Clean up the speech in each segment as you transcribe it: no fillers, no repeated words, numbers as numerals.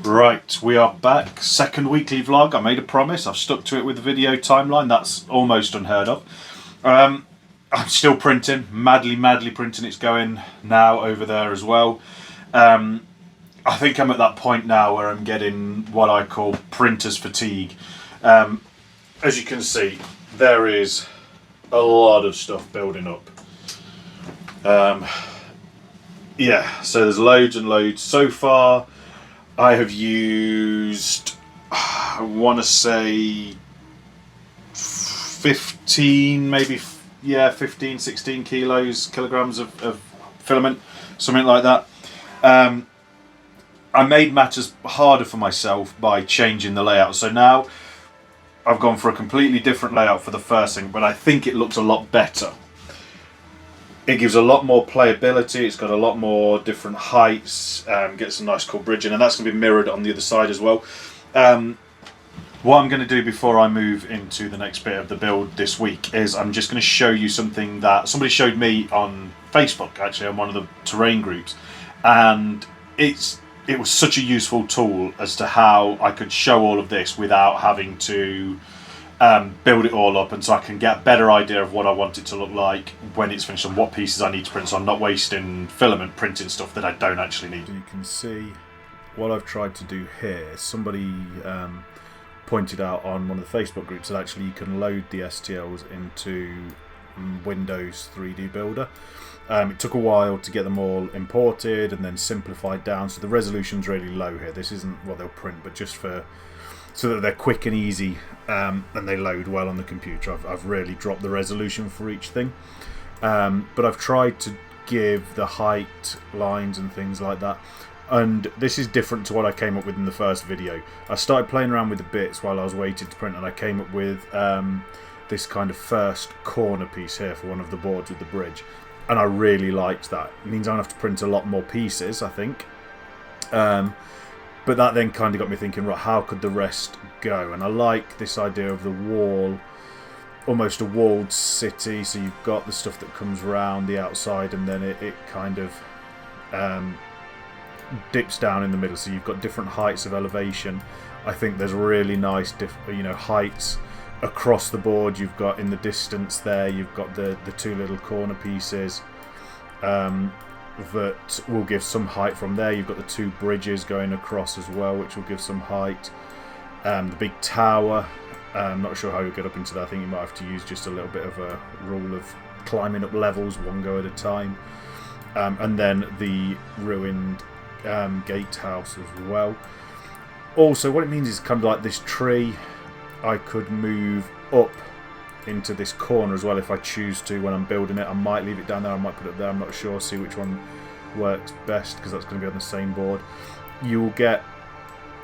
Right, we are back. Second weekly vlog. I made a promise. I've stuck to it with the video timeline. That's almost unheard of. I'm still printing, madly printing. It's going now over there as well. I think I'm at that point now where I'm getting what I call printer's fatigue. As you can see, there is a lot of stuff building up. Yeah, so there's loads and loads. So far, I have used, I want to say 15, maybe, yeah, 15, 16 kilograms of filament, something like that. I made matters harder for myself by changing the layout. So now I've gone for a completely different layout for the first thing, but I think it looks a lot better. It gives a lot more playability. It's got a lot more different heights. Gets some nice cool bridging, and that's going to be mirrored on the other side as well. What I'm going to do before I move into the next bit of the build this week is I'm just going to show you something that somebody showed me on Facebook, actually, on one of the terrain groups, and it was such a useful tool as to how I could show all of this without having to build it all up, and so I can get a better idea of what I want it to look like when it's finished and what pieces I need to print, so I'm not wasting filament printing stuff that I don't actually need. You can see what I've tried to do here. Somebody pointed out on one of the Facebook groups that actually you can load the STLs into Windows 3D Builder. It took a while to get them all imported and then simplified down, so the resolution's really low here. This isn't what they'll print, but just so that they're quick and easy, and they load well on the computer. I've really dropped the resolution for each thing, but I've tried to give the height lines and things like that, and this is different to what I came up with in the first video. I started playing around with the bits while I was waiting to print, and I came up with this kind of first corner piece here for one of the boards with the bridge, and I really liked that. It means I don't have to print a lot more pieces, I think. But that then kind of got me thinking, right, how could the rest go? And I like this idea of the wall, almost a walled city. So you've got the stuff that comes around the outside, and then it kind of dips down in the middle. So you've got different heights of elevation. I think there's really nice, heights across the board. You've got in the distance there, you've got the two little corner pieces. That will give some height from there. You've got the two bridges going across as well, which will give some height. The big tower, I'm not sure how you get up into that. I think you might have to use just a little bit of a rule of climbing up levels, one go at a time. And then the ruined gatehouse as well. Also, what it means is kind of like this tree, I could move up into this corner as well if I choose to when I'm building it. I might leave it down there, I might put it there, I'm not sure, see which one works best, because that's going to be on the same board. You will get,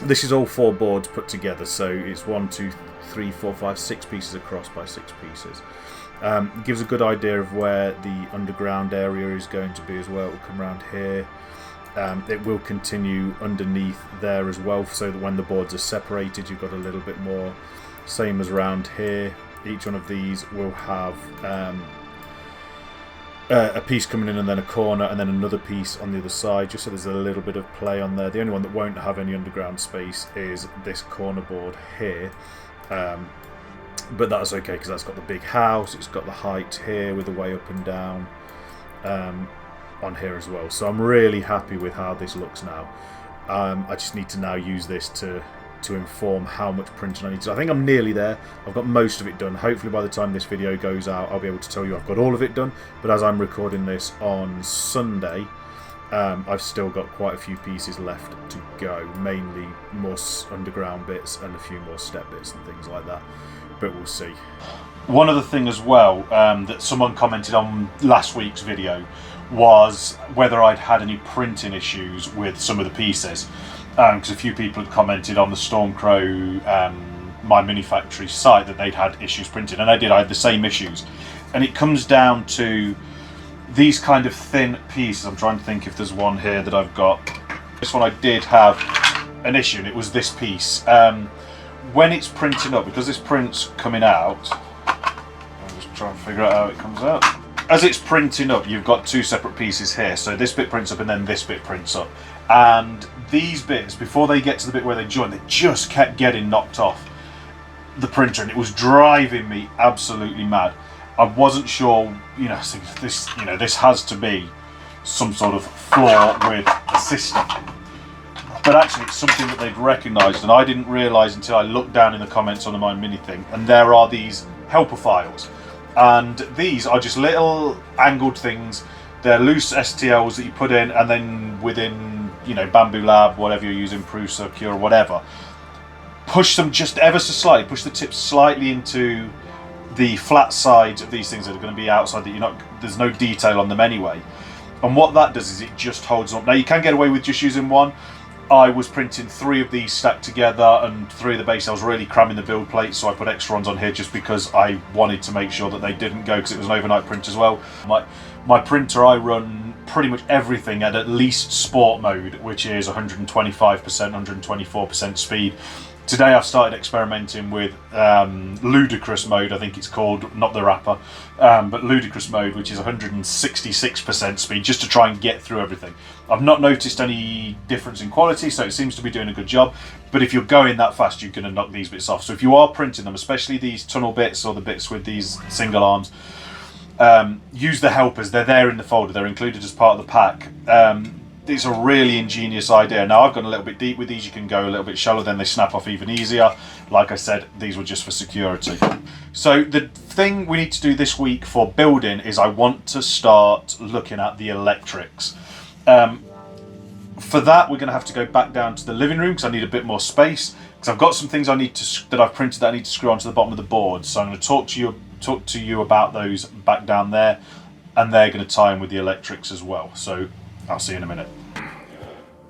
this is all 4 boards put together, so it's 1, 2, 3, 4, 5, 6 pieces across by 6 pieces. It gives a good idea of where the underground area is going to be as well. It will come around here. It will continue underneath there as well, so that when the boards are separated you've got a little bit more, same as around here. Each one of these will have a piece coming in and then a corner and then another piece on the other side, just so there's a little bit of play on there. The only one that won't have any underground space is this corner board here, but that's okay because that's got the big house, it's got the height here with the way up and down on here as well. So I'm really happy with how this looks now. I just need to now use this to inform how much printing I need to. I think I'm nearly there. I've got most of it done. Hopefully by the time this video goes out I'll be able to tell you I've got all of it done, but as I'm recording this on Sunday, I've still got quite a few pieces left to go, mainly more underground bits and a few more step bits and things like that, but we'll see. One other thing as well that someone commented on last week's video was whether I'd had any printing issues with some of the pieces. Because a few people had commented on the Stormcrow My Mini Factory site that they'd had issues printing, and I did. I had the same issues, and it comes down to these kind of thin pieces. I'm trying to think if there's one here that I've got. This one I did have an issue, and it was this piece. When it's printing up, because this print's coming out, I'm just trying to figure out how it comes out. As it's printing up, you've got 2 separate pieces here, so this bit prints up and then this bit prints up. And these bits, before they get to the bit where they join, they just kept getting knocked off the printer, and it was driving me absolutely mad. I wasn't sure, this has to be some sort of flaw with the system. But actually it's something that they've recognised, and I didn't realise until I looked down in the comments on the My Mini thing, and there are these helper files. And these are just little angled things. They're loose STLs that you put in, and then within, Bamboo Lab, whatever you're using, Prusa, Cure, whatever, push them just ever so slightly, push the tips slightly into the flat sides of these things that are going to be outside, that there's no detail on them anyway. And what that does is it just holds them up. Now you can get away with just using one. I was printing 3 of these stacked together, and 3 of the base. I was really cramming the build plates, so I put extra ones on here just because I wanted to make sure that they didn't go, because it was an overnight print as well. My printer, I run pretty much everything at least sport mode, which is 125%, 124% speed. Today I've started experimenting with ludicrous mode, I think it's called, not the rapper, but ludicrous mode, which is 166% speed, just to try and get through everything. I've not noticed any difference in quality, so it seems to be doing a good job. But if you're going that fast, you're going to knock these bits off. So if you are printing them, especially these tunnel bits or the bits with these single arms, use the helpers. They're there in the folder. They're included as part of the pack. It's a really ingenious idea. Now I've gone a little bit deep with these. You can go a little bit shallow, then they snap off even easier. Like I said, these were just for security. So the thing we need to do this week for building is I want to start looking at the electrics. For that, we're going to have to go back down to the living room because I need a bit more space. Because I've got some things that I've printed that I need to screw onto the bottom of the board. So I'm going to talk to you about those back down there, and they're going to tie in with the electrics as well. So I'll see you in a minute.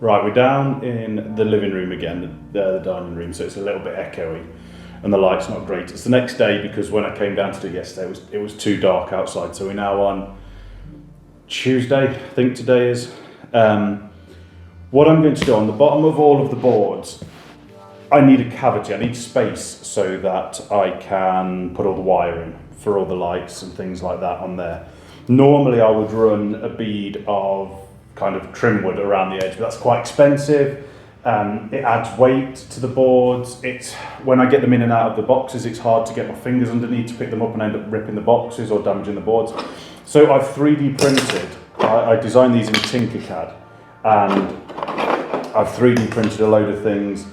Right, we're down in the living room again, the dining room, so it's a little bit echoey and the light's not great. It's the next day because when I came down to do it yesterday, it was too dark outside. So we're now on Tuesday, I think today is. What I'm going to do on the bottom of all of the boards, I need a cavity, I need space so that I can put all the wiring for all the lights and things like that on there. Normally I would run a bead of kind of trim wood around the edge, but that's quite expensive. It adds weight to the boards. When I get them in and out of the boxes, it's hard to get my fingers underneath to pick them up and end up ripping the boxes or damaging the boards. So I've 3D printed. I designed these in Tinkercad, and I've 3D printed a load of things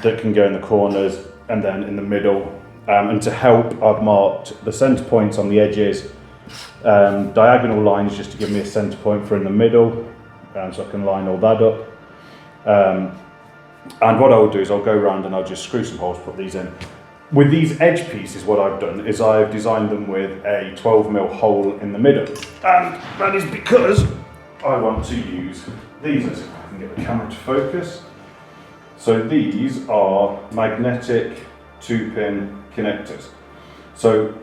that can go in the corners and then in the middle. And to help, I've marked the centre points on the edges, diagonal lines just to give me a centre point for in the middle, so I can line all that up. And what I will do is I'll go around and I'll just screw some holes, put these in. With these edge pieces, what I've done is I've designed them with a 12mm hole in the middle. And that is because I want to use these, if I can get the camera to focus. So these are magnetic 2-pin connectors. So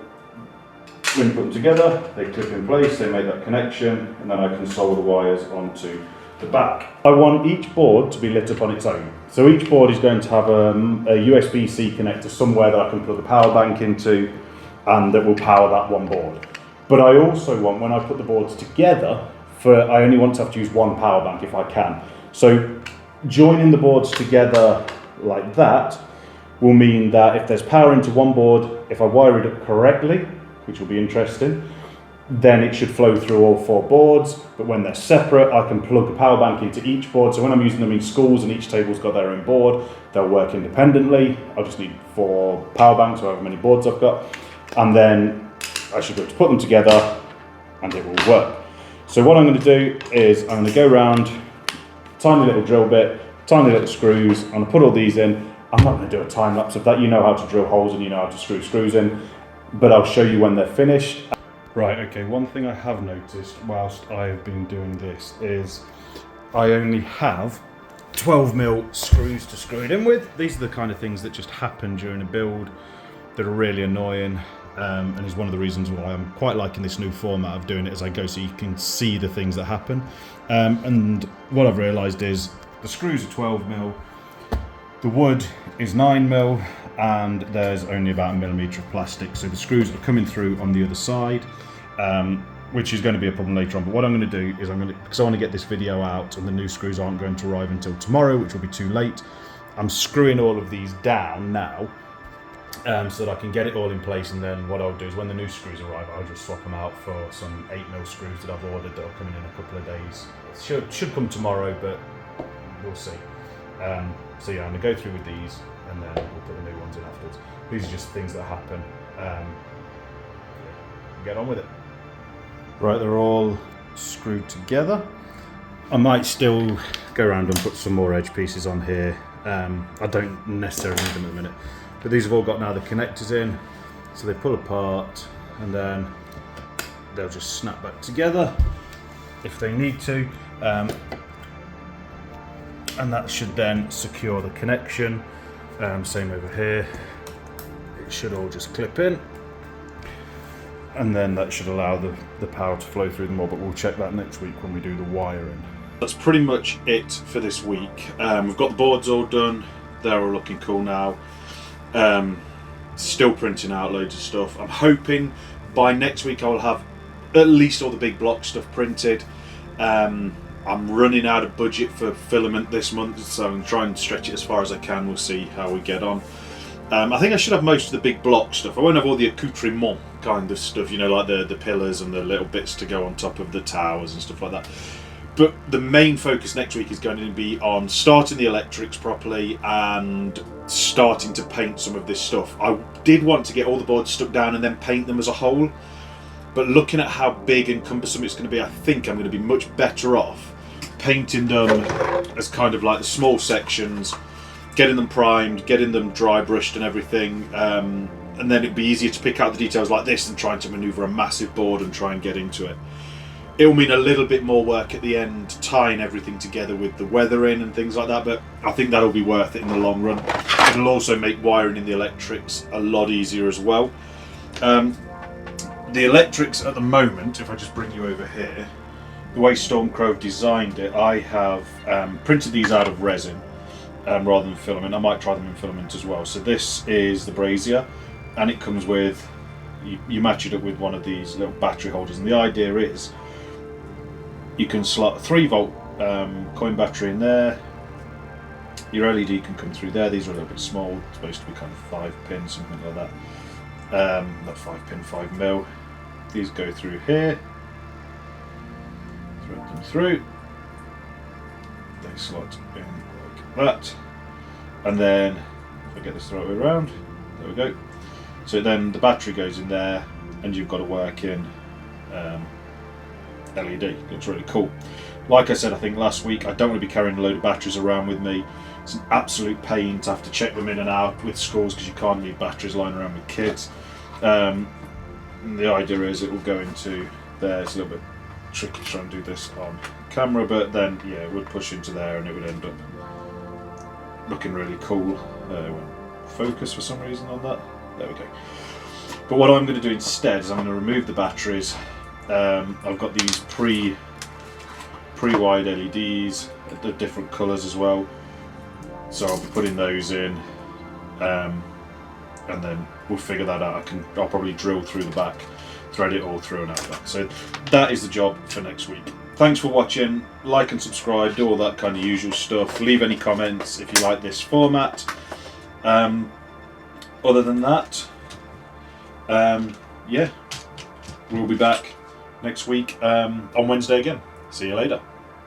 when you put them together, they clip in place, they make that connection, and then I can solder wires onto the back. I want each board to be lit up on its own. So each board is going to have a USB-C connector somewhere that I can plug a power bank into, and that will power that one board. But I also want, when I put the boards together, I only want to have to use one power bank if I can. So joining the boards together like that will mean that if there's power into one board, if I wire it up correctly, which will be interesting, then it should flow through all 4 boards. But when they're separate, I can plug a power bank into each board. So when I'm using them in schools and each table's got their own board, they'll work independently. I'll just need 4 power banks, however many boards I've got. And then I should be able to put them together and it will work. So what I'm going to do is I'm going to go around, tiny little drill bit, tiny little screws. I'm going to put all these in. I'm not going to do a time lapse of that. You know how to drill holes and you know how to screw screws in, but I'll show you when they're finished. Right, okay, one thing I have noticed whilst I have been doing this is I only have 12mm screws to screw it in with. These are the kind of things that just happen during a build that are really annoying, and is one of the reasons why I'm quite liking this new format of doing it as I go, so you can see the things that happen. And what I've realised is the screws are 12mm, the wood is 9mm, and there's only about 1mm of plastic, so the screws are coming through on the other side. which is going to be a problem later on. But what I'm going to do is because I want to get this video out and the new screws aren't going to arrive until tomorrow, which will be too late, I'm screwing all of these down now so that I can get it all in place, and then what I'll do is when the new screws arrive, I'll just swap them out for some 8mm screws that I've ordered that are coming in a couple of days. It should come tomorrow, but we'll see. So yeah, I'm going to go through with these and then we'll put the new ones in afterwards. These are just things that happen. Get on with it. Right, they're all screwed together. I might still go around and put some more edge pieces on here. I don't necessarily need them at the minute. But these have all got now the connectors in, so they pull apart and then they'll just snap back together if they need to. And that should then secure the connection. Same over here. It should all just clip in. And then that should allow the power to flow through them all, but we'll check that next week when we do the wiring. That's pretty much it for this week. We've got the boards all done. They're all looking cool now. Still printing out loads of stuff. I'm hoping by next week I will have at least all the big block stuff printed. I'm running out of budget for filament this month, so I'm going to try and stretch it as far as I can. We'll see how we get on. I think I should have most of the big block stuff. I won't have all the accoutrement kind of stuff, you know, like the pillars and the little bits to go on top of the towers and stuff like that. But the main focus next week is going to be on starting the electrics properly and starting to paint some of this stuff. I did want to get all the boards stuck down and then paint them as a whole, but looking at how big and cumbersome it's going to be, I think I'm going to be much better off painting them as kind of like the small sections, getting them primed, getting them dry brushed and everything, and then it'd be easier to pick out the details like this than trying to maneuver a massive board and try and get into it. It will mean a little bit more work at the end, tying everything together with the weathering and things like that, but I think that'll be worth it in the long run. It'll also make wiring in the electrics a lot easier as well. The electrics at the moment, if I just bring you over here, the way Stormcrow designed it, I have printed these out of resin rather than filament. I might try them in filament as well. So this is the brazier, and it comes with, you match it up with one of these little battery holders, and the idea is you can slot a 3-volt coin battery in there. Your LED can come through there. These are a little bit small. It's supposed to be kind of 5-pin, something like that. Not 5-pin, 5mm. These go through here. Thread them through. They slot in like that. And then, if I get this the right way around, there we go. So then the battery goes in there, and you've got a working LED. Looks really cool. Like I said, I think last week, I don't want to be carrying a load of batteries around with me. It's an absolute pain to have to check them in and out with schools because you can't leave batteries lying around with kids. And the idea is it will go into there. It's a little bit tricky to try and do this on camera, but then yeah, it would push into there and it would end up looking really cool. Focus for some reason on that. There we go. But what I'm going to do instead is I'm going to remove the batteries. I've got these pre-wired LEDs, the different colours as well, so I'll be putting those in, and then we'll figure that out. I'll probably drill through the back, thread it all through and out back. So that is the job for next week. Thanks for watching. Like and subscribe, do all that kind of usual stuff. Leave any comments if you like this format. Other than that, yeah, we'll be back next week on Wednesday again. See you later.